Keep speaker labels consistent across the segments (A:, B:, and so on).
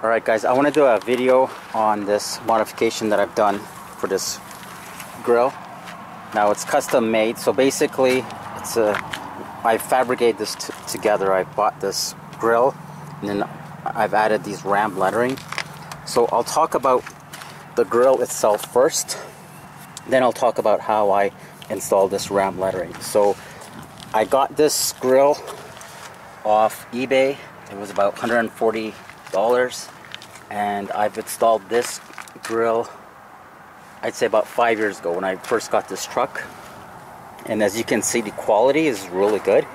A: Alright guys, I want to do a video on this modification that I've done for this grill. Now it's custom made, so basically I fabricated this together. I bought this grill and then I've added these ram lettering. So I'll talk about the grill itself first, then I'll talk about how I installed this ram lettering. So I got this grill off eBay. It was about $140, and I've installed this grill I'd say about 5 years ago when I first got this truck. And as you can see, the quality is really good.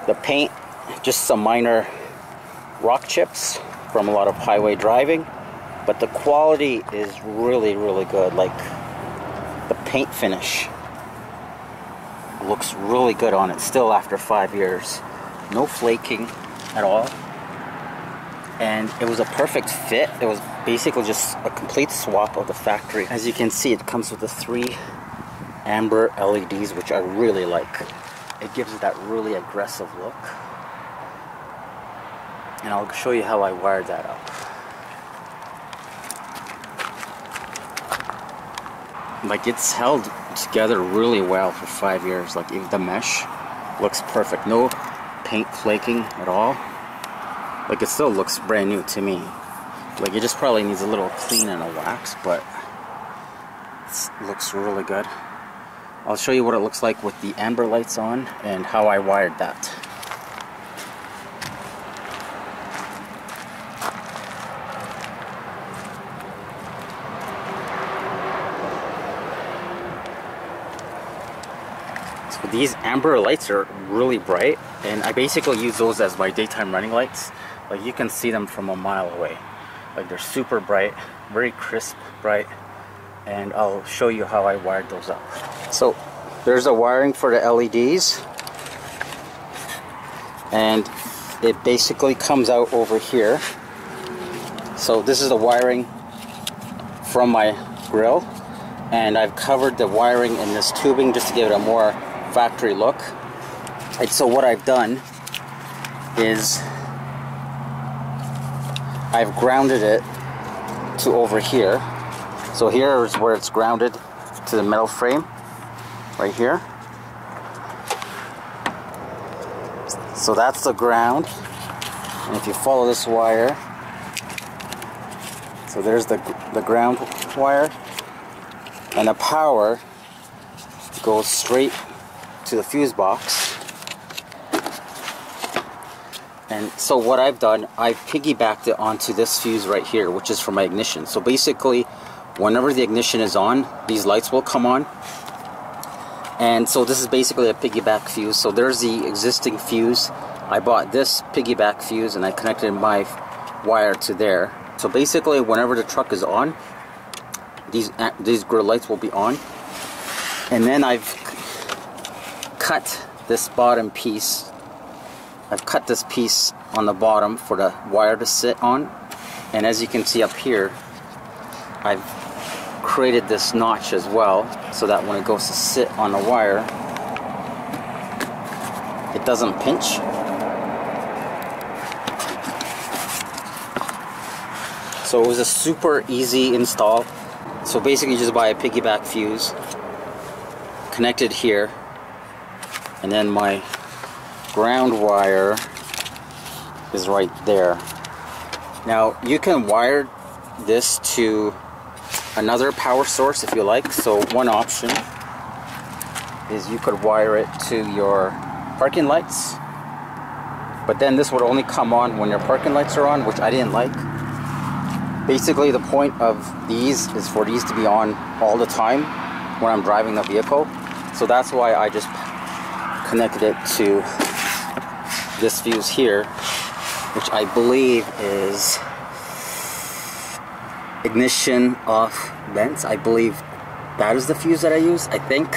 A: The paint, just some minor rock chips from a lot of highway driving, but the quality is really good. Like, the paint finish looks really good on it still after 5 years. No flaking at all, and it was a perfect fit. It was basically just a complete swap of the factory. As you can see, it comes with the 3 amber LEDs, which I really like. It gives it that really aggressive look, and I'll show you how I wired that up. Like, it's held together really well for 5 years. Like, even the mesh looks perfect. No paint flaking at all. Like, it still looks brand new to me. Like, it just probably needs a little clean and a wax, but it looks really good. I'll show you what it looks like with the amber lights on and how I wired that. So these amber lights are really bright, and I basically use those as my daytime running lights. Like, you can see them from a mile away. Like, they're super bright, very crisp bright, and I'll show you how I wired those up. So there's a wiring for the LEDs, and it basically comes out over here. So this is the wiring from my grill, and I've covered the wiring in this tubing just to give it a more factory look. And so what I've done is I've grounded it to over here. So here is where it's grounded to the metal frame, right here. So that's the ground, and if you follow this wire, so there's the ground wire, and the power goes straight to the fuse box. And so what I've done, I've piggybacked it onto this fuse right here, which is for my ignition. So basically, whenever the ignition is on, these lights will come on. And so this is basically a piggyback fuse. So there's the existing fuse. I bought this piggyback fuse and I connected my wire to there. So basically, whenever the truck is on, these grill lights will be on. And then I've cut this bottom piece. I've cut this piece on the bottom for the wire to sit on, and as you can see up here, I've created this notch as well, so that when it goes to sit on the wire, it doesn't pinch. So it was a super easy install. So basically, you just buy a piggyback fuse, connect it here, and then my ground wire is right there. Now you can wire this to another power source if you like. So one option is you could wire it to your parking lights, but then this would only come on when your parking lights are on, which I didn't like. Basically, the point of these is for these to be on all the time when I'm driving the vehicle. So that's why I just connected it to this fuse here, which I believe is ignition off vents. I believe that is the fuse that I use. I think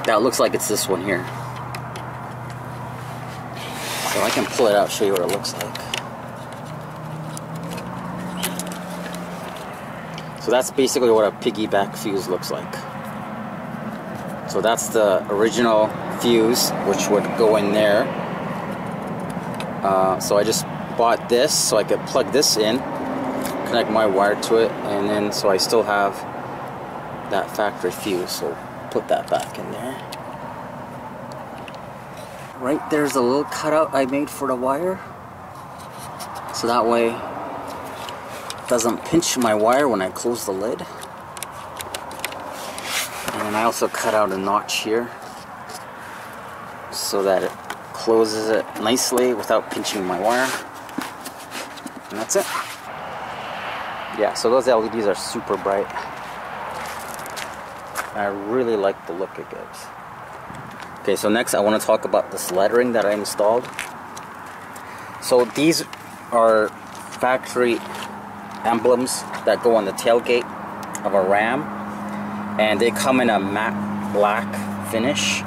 A: that looks like it's this one here. So I can pull it out, show you what it looks like. So that's basically what a piggyback fuse looks like. So that's the original fuse, which would go in there. So I just bought this so I could plug this in, connect my wire to it, and then so I still have that factory fuse, so put that back in there. Right there's a little cutout I made for the wire, so that way it doesn't pinch my wire when I close the lid. And then I also cut out a notch here so that it closes it nicely without pinching my wire. And that's it. Yeah, so those LEDs are super bright. I really like the look it gives. Okay, so next I want to talk about this lettering that I installed. So these are factory emblems that go on the tailgate of a Ram, and they come in a matte black finish,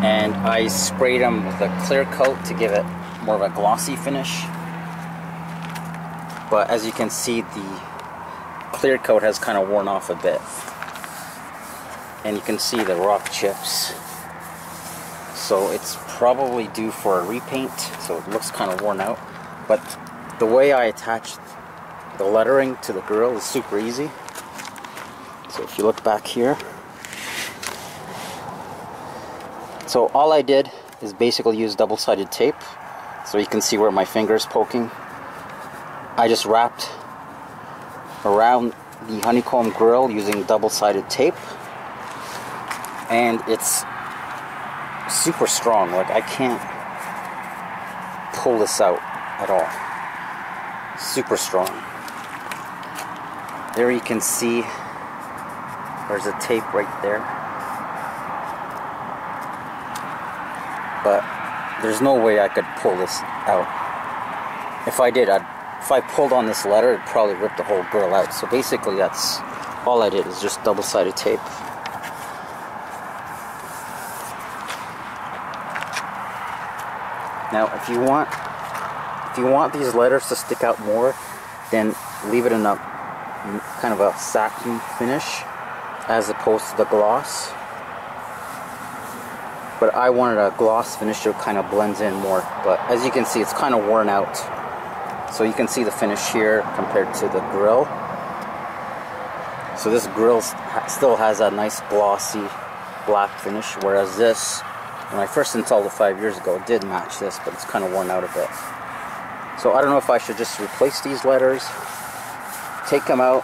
A: and I sprayed them with a clear coat to give it more of a glossy finish. But as you can see, the clear coat has kind of worn off a bit, and you can see the rock chips. So it's probably due for a repaint, so it looks kind of worn out. But the way I attached the lettering to the grill is super easy. So if you look back here, so all I did is basically use double-sided tape, so you can see where my finger is poking. I just wrapped around the honeycomb grill using double-sided tape, and it's super strong. Like, I can't pull this out at all. Super strong. There you can see there's a tape right there, but there's no way I could pull this out. If I did, if I pulled on this letter, it'd probably rip the whole grill out. So basically that's all I did, is just double-sided tape. Now, if you want these letters to stick out more, then leave it in a kind of a satin finish as opposed to the gloss. But I wanted a gloss finish so it kind of blends in more. But as you can see, it's kind of worn out. So you can see the finish here compared to the grill. So this grill still has a nice glossy black finish, whereas this, when I first installed it 5 years ago, it did match this, but it's kind of worn out a bit. So I don't know if I should just replace these letters, take them out,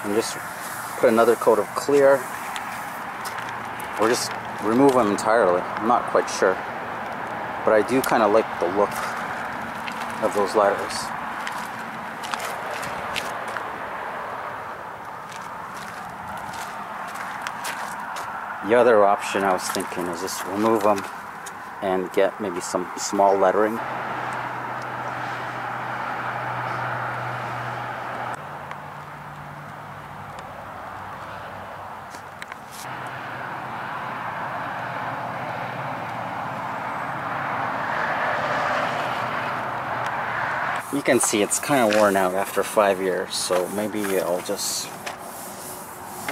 A: and just put another coat of clear, or just remove them entirely. I'm not quite sure. But I do kind of like the look of those letters. The other option I was thinking is just remove them and get maybe some small lettering. You can see it's kind of worn out after 5 years, so maybe I'll just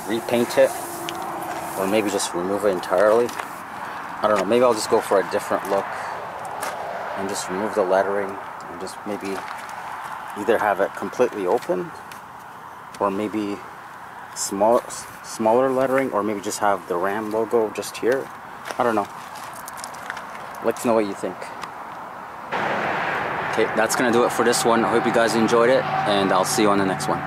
A: repaint it, or maybe just remove it entirely. I don't know, maybe I'll just go for a different look and just remove the lettering and just maybe either have it completely open, or maybe smaller lettering, or maybe just have the Ram logo just here. I don't know. Let us know what you think. Okay, that's gonna do it for this one. I hope you guys enjoyed it, and I'll see you on the next one.